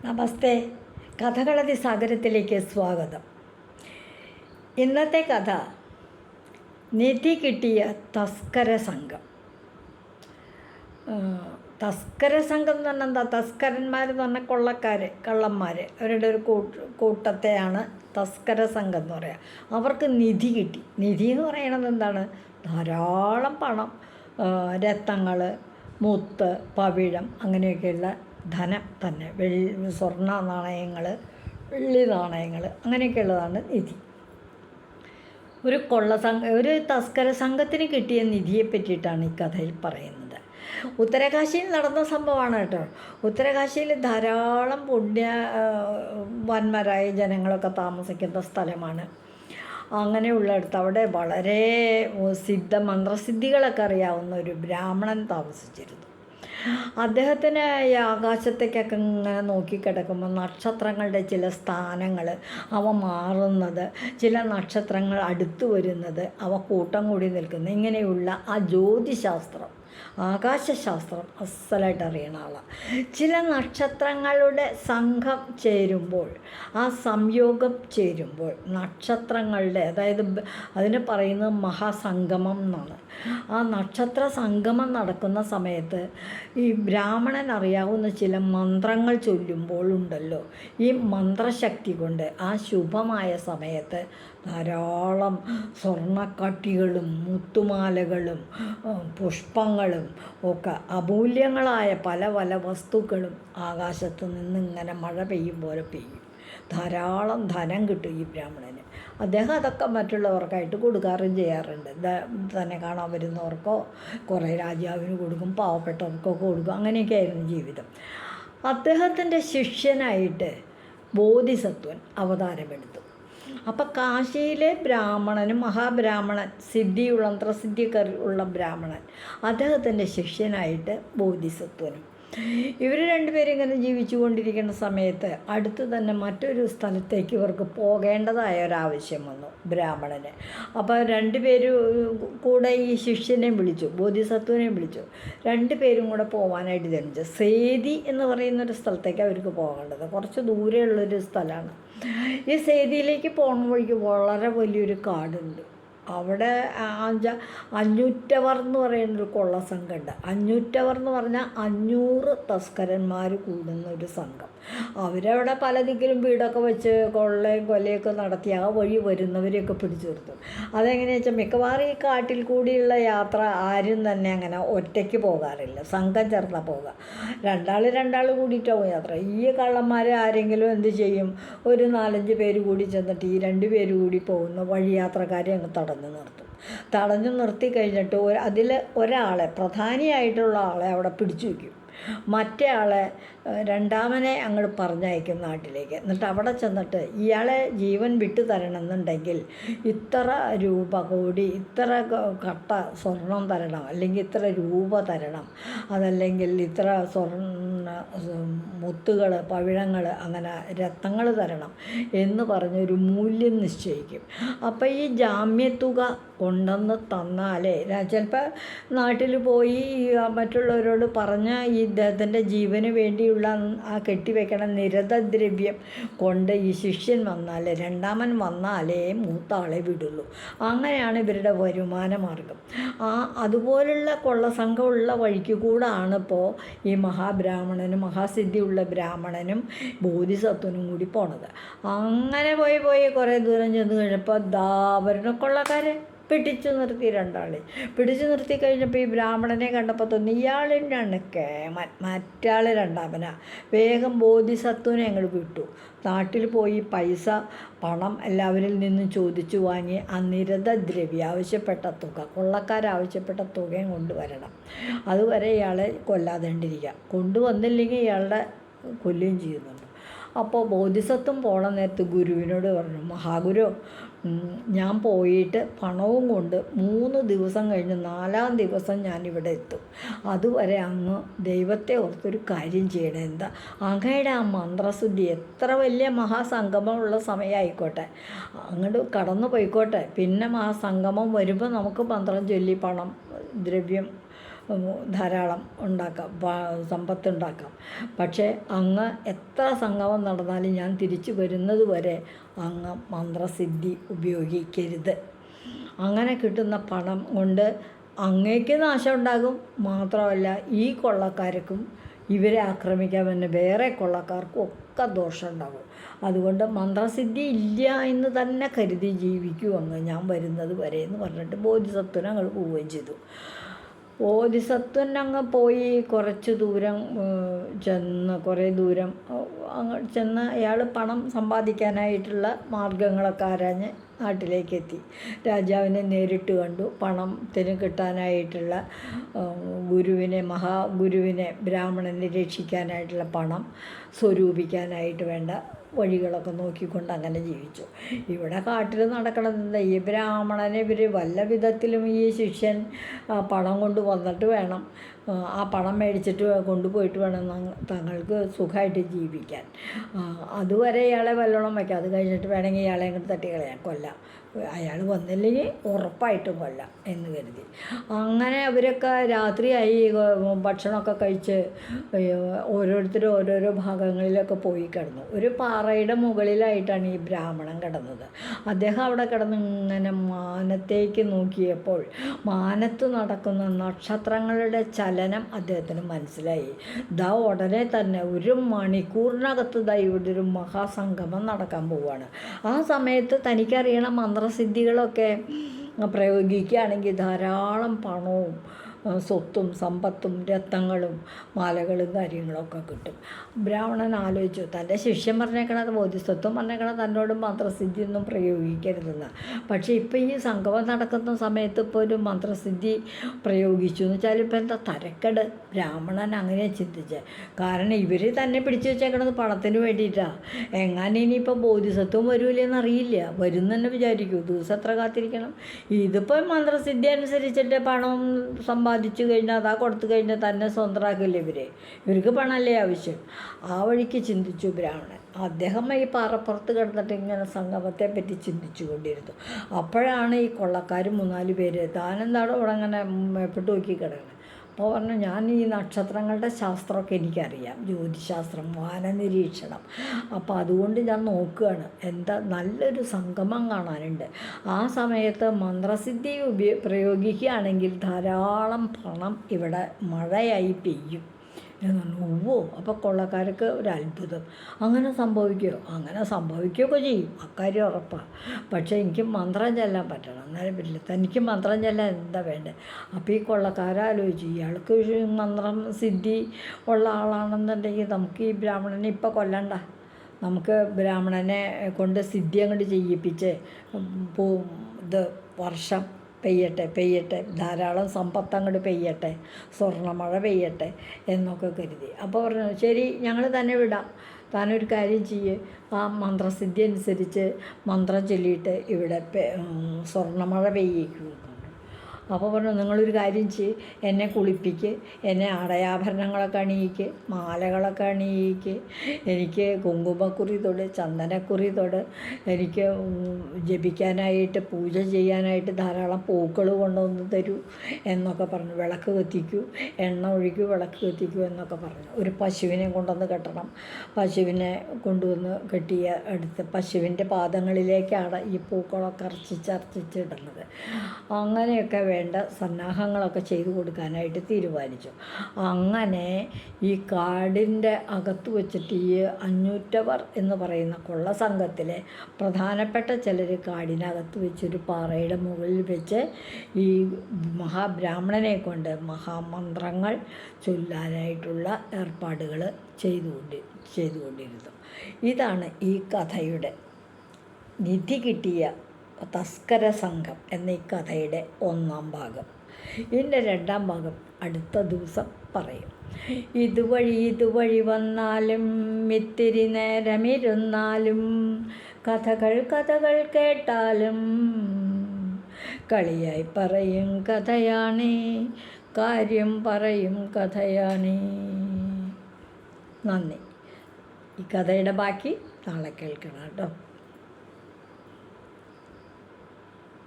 നമസ്തേ. കഥകളതി സാഗരത്തിലേക്ക് സ്വാഗതം. ഇന്നത്തെ കഥ നിധി കിട്ടിയ തസ്കര സംഘം. തസ്കര സംഘം എന്ന് പറഞ്ഞാൽ എന്താ? തസ്കരന്മാരെന്ന് പറഞ്ഞാൽ കൊള്ളക്കാർ, കള്ളന്മാർ, അവരുടെ ഒരു കൂട്ടത്തെയാണ് തസ്കര സംഘം എന്ന് പറയുക. അവർക്ക് നിധി കിട്ടി. നിധി എന്ന് പറയുന്നത് എന്താണ്? ധാരാളം പണം, രത്നങ്ങൾ, മുത്ത്, പവിഴം, അങ്ങനെയൊക്കെയുള്ള ധനം തന്നെ. സ്വർണ്ണ നാണയങ്ങൾ, വെള്ളി നാണയങ്ങൾ, അങ്ങനെയൊക്കെയുള്ളതാണ് നിധി. ഒരു തസ്കര സംഘത്തിന് കിട്ടിയ നിധിയെ പറ്റിയിട്ടാണ് ഈ കഥയിൽ പറയുന്നത്. ഉത്തരകാശിയിൽ നടന്ന സംഭവമാണ് കേട്ടോ. ഉത്തരകാശിയിൽ ധാരാളം പുണ്യവാന്മാരായ ജനങ്ങളൊക്കെ താമസിക്കുന്ന സ്ഥലമാണ്. അങ്ങനെയുള്ളിടത്ത് അവിടെ വളരെ മന്ത്രസിദ്ധികളൊക്കെ അറിയാവുന്ന ഒരു ബ്രാഹ്മണൻ താമസിച്ചിരുന്നു. അദ്ദേഹത്തിന് ഈ ആകാശത്തേക്കൊക്കെ ഇങ്ങനെ നോക്കിക്കിടക്കുമ്പോൾ നക്ഷത്രങ്ങളുടെ ചില സ്ഥാനങ്ങൾ, അവ മാറുന്നത്, ചില നക്ഷത്രങ്ങൾ അടുത്തു വരുന്നത്, അവ കൂട്ടം കൂടി നിൽക്കുന്നത്, ഇങ്ങനെയുള്ള ആ ജ്യോതിശാസ്ത്രം, ആകാശശാസ്ത്രം അസലായിട്ട് അറിയണ ആളാണ്. ചില നക്ഷത്രങ്ങളുടെ സംഘം ചേരുമ്പോൾ, ആ സംയോഗം ചേരുമ്പോൾ നക്ഷത്രങ്ങളുടെ, അതായത് അതിന് പറയുന്നത് മഹാസംഗമം എന്നാണ്. ആ നക്ഷത്ര സംഗമം നടക്കുന്ന സമയത്ത് ഈ ബ്രാഹ്മണൻ അറിയാവുന്ന ചില മന്ത്രങ്ങൾ ചൊല്ലുമ്പോൾ ഉണ്ടല്ലോ, ഈ മന്ത്രശക്തി കൊണ്ട് ആ ശുഭമായ സമയത്ത് ധാരാളം സ്വർണ്ണക്കട്ടികളും മുത്തുമാലകളും പുഷ്പങ്ങളും ഒക്കെ അമൂല്യങ്ങളായ പല പല വസ്തുക്കളും ആകാശത്ത് നിന്നിങ്ങനെ മഴ പെയ്യും പോലെ പെയ്യും. ധാരാളം ധനം കിട്ടും ഈ ബ്രാഹ്മണന്. അദ്ദേഹം അതൊക്കെ മറ്റുള്ളവർക്കായിട്ട് കൊടുക്കാറും ചെയ്യാറുണ്ട്. തന്നെ കാണാൻ വരുന്നവർക്കോ, കുറേ രാജാവിന് കൊടുക്കും, പാവപ്പെട്ടവർക്കൊക്കെ കൊടുക്കും. അങ്ങനെയൊക്കെയായിരുന്നു ജീവിതം. അദ്ദേഹത്തിൻ്റെ ശിഷ്യനായിട്ട് ബോധിസത്വൻ അവതാരമെടുത്തു. അപ്പം കാശിയിലെ ബ്രാഹ്മണനും, മഹാബ്രാഹ്മണൻ, സിദ്ധിയുളന്ത്രസിദ്ധിയൊക്കെ ഉള്ള ബ്രാഹ്മണൻ, അദ്ദേഹത്തിൻ്റെ ശിഷ്യനായിട്ട് ബോധിസത്വനും. ഇവർ രണ്ടുപേരും ഇങ്ങനെ ജീവിച്ചു കൊണ്ടിരിക്കുന്ന സമയത്ത് അടുത്ത് തന്നെ മറ്റൊരു സ്ഥലത്തേക്ക് ഇവർക്ക് പോകേണ്ടതായ ഒരാവശ്യം വന്നു ബ്രാഹ്മണന്. അപ്പോൾ രണ്ടുപേരും കൂടെ ഈ ശിഷ്യനെ വിളിച്ചു, ബോധിസത്വനെ വിളിച്ചു. രണ്ടുപേരും കൂടെ പോകാനായിട്ട് ജനിച്ചു. സേതി എന്ന് പറയുന്നൊരു സ്ഥലത്തേക്ക് അവർക്ക് പോകേണ്ടത്. കുറച്ച് ദൂരെയുള്ളൊരു സ്ഥലമാണ്. ഈ സേതിയിലേക്ക് പോകുന്ന വഴിക്ക് വളരെ വലിയൊരു കാടുണ്ട്. അവിടെ അഞ്ഞൂറ്റവർ എന്ന് പറയുന്നൊരു കൊള്ള സംഘമുണ്ട്. അഞ്ഞൂറ്റവർ എന്ന് പറഞ്ഞാൽ 500 തസ്കരന്മാർ കൂടുന്ന ഒരു സംഘം. അവരവിടെ പല ദിക്കിലും വീടൊക്കെ വെച്ച് കൊള്ളയും കൊലയൊക്കെ നടത്തി ആ വഴി വരുന്നവരെയൊക്കെ പിടിച്ചു നിർത്തും. അതെങ്ങനെയാണെന്ന് വെച്ചാൽ മിക്കവാറും ഈ കാട്ടിൽ കൂടിയുള്ള യാത്ര ആരും തന്നെ അങ്ങനെ ഒറ്റയ്ക്ക് പോകാറില്ല, സംഘം ചേർന്നാൽ പോകുക. രണ്ടാൾ കൂടിയിട്ടാവും യാത്ര. ഈ കള്ളന്മാർ ആരെങ്കിലും എന്ത് ചെയ്യും, ഒരു 4-5 പേര് കൂടി ചെന്നിട്ട് ഈ 2 പേര് കൂടി പോകുന്ന വഴി യാത്രക്കാരെ അങ്ങ് തടഞ്ഞു നിർത്തി കഴിഞ്ഞിട്ട് അതിൽ ഒരാളെ, പ്രധാനിയായിട്ടുള്ള ആളെ അവിടെ പിടിച്ചു വയ്ക്കും. മറ്റേ ആളെ, രണ്ടാമനെ അങ്ങോട്ട് പറഞ്ഞയക്കും നാട്ടിലേക്ക്. എന്നിട്ട് അവിടെ ചെന്നിട്ട് ഇയാളെ ജീവൻ വിട്ടു തരണമെന്നുണ്ടെങ്കിൽ ഇത്ര രൂപ കൂടി, ഇത്ര കട്ട സ്വർണം തരണം, അല്ലെങ്കിൽ ഇത്ര രൂപ തരണം, അതല്ലെങ്കിൽ ഇത്ര മുത്തുകൾ, പവിഴങ്ങൾ, അങ്ങനെ രത്നങ്ങൾ തരണം എന്ന് പറഞ്ഞൊരു മൂല്യം നിശ്ചയിക്കും. അപ്പോൾ ഈ ജാമ്യത്തുക കൊണ്ടുവന്ന് തന്നാലേ, ചിലപ്പോൾ നാട്ടിൽ പോയി മറ്റുള്ളവരോട് പറഞ്ഞ് ഈ ഇദ്ദേഹത്തിൻ്റെ ജീവന് വേണ്ടിയുള്ള ആ കെട്ടിവെക്കണ നിരതദ്രവ്യം കൊണ്ട് ഈ ശിഷ്യൻ വന്നാലേ, രണ്ടാമൻ വന്നാലേ മൂത്ത ആളെ വിടുള്ളൂ. അങ്ങനെയാണ് ഇവരുടെ വരുമാന മാർഗം. അതുപോലുള്ള കൊള്ളസംഘമുള്ള വഴിക്ക് കൂടാണ് ഇപ്പോൾ ഈ മഹാബ്രാഹ്മണനും, മഹാസിദ്ധിയുള്ള ബ്രാഹ്മണനും ബോധിസത്വനും കൂടി പോണത്. അങ്ങനെ പോയി കുറേ ദൂരം ചെന്ന് കഴിഞ്ഞപ്പോൾ അവരുടെ കൊള്ളക്കാരെ പിടിച്ചു നിർത്തി. പിടിച്ചു നിർത്തി കഴിഞ്ഞപ്പോൾ ഈ ബ്രാഹ്മണനെ കണ്ടപ്പോൾ തോന്നി ഇയാളിനാണ് കേമൻ, മറ്റാൾ രണ്ടാമനാ. വേഗം ബോധിസത്വനെ അങ്ങോട്ട് വിട്ടു. നാട്ടിൽ പോയി പൈസ, പണം എല്ലാവരിൽ നിന്നും ചോദിച്ചു വാങ്ങി ആ നിരതദ്രവ്യം, ആവശ്യപ്പെട്ട തുക, കൊള്ളക്കാരാവശ്യപ്പെട്ട തുകയും കൊണ്ടുവരണം. അതുവരെ ഇയാളെ കൊല്ലാതെണ്ടിരിക്കുക. കൊണ്ടുവന്നില്ലെങ്കിൽ ഇയാളുടെ കൊല്ലുകയും ചെയ്യുന്നുണ്ട്. അപ്പോൾ ബോധിസത്വം പോണ നേരത്ത് ഗുരുവിനോട് പറഞ്ഞു, മഹാഗുരു, ഞാൻ പോയിട്ട് പണവും കൊണ്ട് 3 ദിവസം കഴിഞ്ഞ് 4-ാം ദിവസം ഞാനിവിടെ എത്തും. അതുവരെ അങ്ങ് ദൈവത്തെ ഓർത്തൊരു കാര്യം ചെയ്യണം. എന്താ? അങ്ങയുടെ ആ മന്ത്രശുദ്ധി, എത്ര വലിയ മഹാസംഗമമുള്ള സമയമായിക്കോട്ടെ, അങ്ങോട്ട് കടന്നു പോയിക്കോട്ടെ. പിന്നെ മഹാസംഗമം വരുമ്പോൾ നമുക്ക് മന്ത്രം ചൊല്ലി പണം, ദ്രവ്യം ധാരാളം ഉണ്ടാക്കാം, സമ്പത്തുണ്ടാക്കാം. പക്ഷേ അങ്ങ് എത്ര സംഗമം നടന്നാലും ഞാൻ തിരിച്ചു വരുന്നത് വരെ അങ്ങ് മന്ത്രസിദ്ധി ഉപയോഗിക്കരുത്. അങ്ങനെ കിട്ടുന്ന പണം കൊണ്ട് അങ്ങേക്ക് നാശം ഉണ്ടാകും. മാത്രമല്ല ഈ കൊള്ളക്കാർക്കും ഇവരെ ആക്രമിക്കാൻ തന്നെ വേറെ കൊള്ളക്കാർക്കും ഒക്കെ ദോഷം ഉണ്ടാകും. അതുകൊണ്ട് മന്ത്രസിദ്ധി ഇല്ല എന്ന് തന്നെ കരുതി ജീവിക്കൂ അങ്ങ്, ഞാൻ വരുന്നത് വരെ എന്ന് പറഞ്ഞിട്ട് ബോധിസത്വൻ അങ്ങ് പോവുകയും ചെയ്തു. ബോധിസത്വൻ അങ്ങ് പോയി കുറച്ച് ദൂരം കുറേ ദൂരം അങ്ങ് ചെന്ന് അയാൾ പണം സമ്പാദിക്കാനായിട്ടുള്ള മാർഗങ്ങളൊക്കെ ആരാഞ്ഞ് നാട്ടിലേക്ക് എത്തി. രാജാവിനെ നേരിട്ട് കണ്ടു. പണത്തിന് കിട്ടാനായിട്ടുള്ള മഹാഗുരുവിനെ ബ്രാഹ്മണനെ രക്ഷിക്കാനായിട്ടുള്ള പണം സ്വരൂപിക്കാനായിട്ട് വേണ്ട വഴികളൊക്കെ നോക്കിക്കൊണ്ട് അങ്ങനെ ജീവിച്ചു. ഇവിടെ കാട്ടിൽ നടക്കണത് ഈ ബ്രാഹ്മണനെ ഇവർ വല്ല വിധത്തിലും ഈ ശിഷ്യൻ പണം കൊണ്ട് വന്നിട്ട് വേണം, ആ പണം മേടിച്ചിട്ട് കൊണ്ടുപോയിട്ട് വേണം തങ്ങൾക്ക് സുഖമായിട്ട് ജീവിക്കാൻ. അതുവരെ ഇയാളെ വല്ലോണം വയ്ക്കാം. അത് കഴിഞ്ഞിട്ട് വേണമെങ്കിൽ ഇയാളെ അങ്ങോട്ട് തട്ടിക്കളയാം, കൊല്ലാം. അയാൾ വന്നില്ലെങ്കിൽ ഉറപ്പായിട്ടും കൊല്ലാം എന്ന് കരുതി. അങ്ങനെ അവരൊക്കെ രാത്രിയായി ഭക്ഷണമൊക്കെ കഴിച്ച് ഓരോരുത്തരും ഓരോരോ ഭാഗങ്ങളിലൊക്കെ പോയി കിടന്നു. ഒരു പാറയുടെ മുകളിലായിട്ടാണ് ഈ ബ്രാഹ്മണൻ കിടന്നത്. അദ്ദേഹം അവിടെ കിടന്ന് ഇങ്ങനെ മാനത്തേക്ക് നോക്കിയപ്പോൾ മാനത്ത് നടക്കുന്ന നക്ഷത്രങ്ങളുടെ ചലനം അദ്ദേഹത്തിന് മനസ്സിലായി. ഉടനെ തന്നെ ഒരു മണിക്കൂറിനകത്ത് ഇവിടെ ഒരു മഹാസംഗമം നടക്കാൻ പോവുകയാണ്. ആ സമയത്ത് തനിക്കറിയണം മന്ത്രസിദ്ധികളൊക്കെ പ്രയോഗിക്കുകയാണെങ്കിൽ ധാരാളം പണവും സ്വത്തും സമ്പത്തും രത്നങ്ങളും മാലകളും കാര്യങ്ങളൊക്കെ കിട്ടും. ബ്രാഹ്മണൻ ആലോചിച്ചു, തൻ്റെ ശിഷ്യൻ പറഞ്ഞേക്കണത് ബോധിസത്വം പറഞ്ഞേക്കണത് തന്നോട് മന്ത്രസിദ്ധിയൊന്നും പ്രയോഗിക്കരുതെന്ന്. പക്ഷേ ഇപ്പോൾ ഈ സംഗമം നടക്കുന്ന സമയത്ത് ഇപ്പോൾ ഒരു മന്ത്രസിദ്ധി പ്രയോഗിച്ചു എന്ന് വെച്ചാൽ ഇപ്പോൾ എന്താ തരക്കേട്? ബ്രാഹ്മണൻ അങ്ങനെ ചിന്തിച്ചത്. കാരണം ഇവർ തന്നെ പിടിച്ചു വെച്ചേക്കണത് പണത്തിന് വേണ്ടിയിട്ടാണ്. എങ്ങനെ ഇനിയിപ്പോൾ ബോധിസത്വം വരൂലെന്ന് അറിയില്ല, വരും തന്നെ വിചാരിക്കൂ, ദിവസം എത്ര കാത്തിരിക്കണം. ഇതിപ്പോൾ മന്ത്രസിദ്ധി അനുസരിച്ചിട്ട് പണം സമ്പാദിച്ചു കഴിഞ്ഞാൽ അതാ കൊടുത്തു കഴിഞ്ഞാൽ തന്നെ സ്വന്തമാക്കില്ല ഇവർക്ക് പണമല്ലേ ആവശ്യം. ആ വഴിക്ക് ചിന്തിച്ചു ബ്രാഹ്മണൻ. അദ്ദേഹം ഈ പാറപ്പുറത്ത് കിടന്നിട്ട് ഇങ്ങനെ സംഗമത്തെ പറ്റി ചിന്തിച്ചു കൊണ്ടിരുന്നു. അപ്പോഴാണ് ഈ കൊള്ളക്കാർ 3-4 പേര് താനെന്താണോ ഇവിടെ അങ്ങനെ മേപ്പിട്ട് നോക്കി കിടക്കുന്നത്. അപ്പോൾ പറഞ്ഞു, ഞാൻ ഈ നക്ഷത്രങ്ങളുടെ ശാസ്ത്രമൊക്കെ എനിക്കറിയാം, ജ്യോതിശാസ്ത്രം, വാനനിരീക്ഷണം. അപ്പോൾ അതുകൊണ്ട് ഞാൻ നോക്കുകയാണ്, എന്താ നല്ലൊരു സംഗമം കാണാനുണ്ട്. ആ സമയത്ത് മന്ത്രസിദ്ധി പ്രയോഗിക്കുകയാണെങ്കിൽ ധാരാളം പണം ഇവിടെ മഴയായി പെയ്യും എന്ന് പറഞ്ഞു. ഓ, അപ്പോൾ കൊള്ളക്കാർക്ക് ഒരു അത്ഭുതം. അങ്ങനെ സംഭവിക്കുമോ? അങ്ങനെ സംഭവിക്കുകയൊക്കെ ചെയ്യും, അക്കാര്യം ഉറപ്പാണ്. പക്ഷേ എനിക്ക് മന്ത്രം ചെല്ലാൻ പറ്റണം, എന്നാലും പറ്റില്ല. തനിക്ക് മന്ത്രം ചെല്ലാൻ എന്താ വേണ്ടത്? അപ്പോൾ ഈ കൊള്ളക്കാരാലോചിച്ചു, ഇയാൾക്ക് മന്ത്രം സിദ്ധി ഉള്ള ആളാണെന്നുണ്ടെങ്കിൽ നമുക്ക് ഈ ബ്രാഹ്മണനെ ഇപ്പോൾ കൊല്ലണ്ട, നമുക്ക് ബ്രാഹ്മണനെ കൊണ്ട് സിദ്ധി അങ്ങോട്ട് ചെയ്യിപ്പിച്ച് വർഷം പെയ്യട്ടെ, ധാരാളം സമ്പത്ത് അങ്ങോട്ട് പെയ്യട്ടെ, സ്വർണ്ണമഴ പെയ്യട്ടെ എന്നൊക്കെ കരുതി. അപ്പോൾ പറഞ്ഞു, ശരി ഞങ്ങൾ തന്നെ വിടാം, താനൊരു കാര്യം ചെയ്യ്, ആ മന്ത്രസിദ്ധി അനുസരിച്ച് മന്ത്രം ചൊല്ലിയിട്ട് ഇവിടെ സ്വർണ്ണമഴ പെയ്യിക്കും. അപ്പോൾ പറഞ്ഞു, നിങ്ങളൊരു കാര്യം ചെയ്യ്, എന്നെ കുളിപ്പിക്ക്, എന്നെ ആടയാഭരണങ്ങളൊക്കെ അണിയിക്ക്, മാലകളൊക്കെ അണിയിക്ക്, എനിക്ക് കുങ്കുമക്കുറി തൊട്, ചന്ദനക്കുറി തൊട്, എനിക്ക് ജപിക്കാനായിട്ട് പൂജ ചെയ്യാനായിട്ട് ധാരാളം പൂക്കൾ കൊണ്ടുവന്ന് തരൂ എന്നൊക്കെ പറഞ്ഞു. വിളക്ക് കത്തിക്കൂ, എണ്ണ ഒഴിക്കൂ, വിളക്ക് കത്തിക്കൂ എന്നൊക്കെ പറഞ്ഞു. ഒരു പശുവിനെ കൊണ്ടുവന്ന് കെട്ടണം. പശുവിനെ കൊണ്ടുവന്ന് കെട്ടിയ അടുത്ത് പശുവിൻ്റെ പാദങ്ങളിലേക്കാണ് ഈ പൂക്കളൊക്കെ അർച്ചിച്ചിടുന്നത്. അങ്ങനെയൊക്കെ വേണ്ട സന്നാഹങ്ങളൊക്കെ ചെയ്തു കൊടുക്കാനായിട്ട് തീരുമാനിച്ചു. അങ്ങനെ ഈ കാടിൻ്റെ അകത്ത് വെച്ചിട്ട് ഈ 500 എന്ന് പറയുന്ന കൊള്ള സംഘത്തിലെ പ്രധാനപ്പെട്ട ചിലർ കാടിനകത്ത് വെച്ചൊരു പാറയുടെ മുകളിൽ വെച്ച് ഈ മഹാബ്രാഹ്മണനെ കൊണ്ട് മഹാമന്ത്രങ്ങൾ ചൊല്ലാനായിട്ടുള്ള ഏർപ്പാടുകൾ ചെയ്തുകൊണ്ടിരുന്നു. ഇതാണ് ഈ കഥയുടെ നിധി കിട്ടിയ തസ്കര സംഘം എന്ന ഈ കഥയുടെ 1-ാം ഭാഗം. ഇതിൻ്റെ 2-ാം ഭാഗം അടുത്ത ദിവസം പറയും. ഇതുവഴി വന്നാലും ഇത്തിരി നേരമിരുന്നാലും കഥകൾ കേട്ടാലും കളിയായി പറയും കഥയാണേ, കാര്യം പറയും കഥയാണേ. നന്ദി. ഈ കഥയുടെ ബാക്കി നാളെ കേൾക്കണം കേട്ടോ.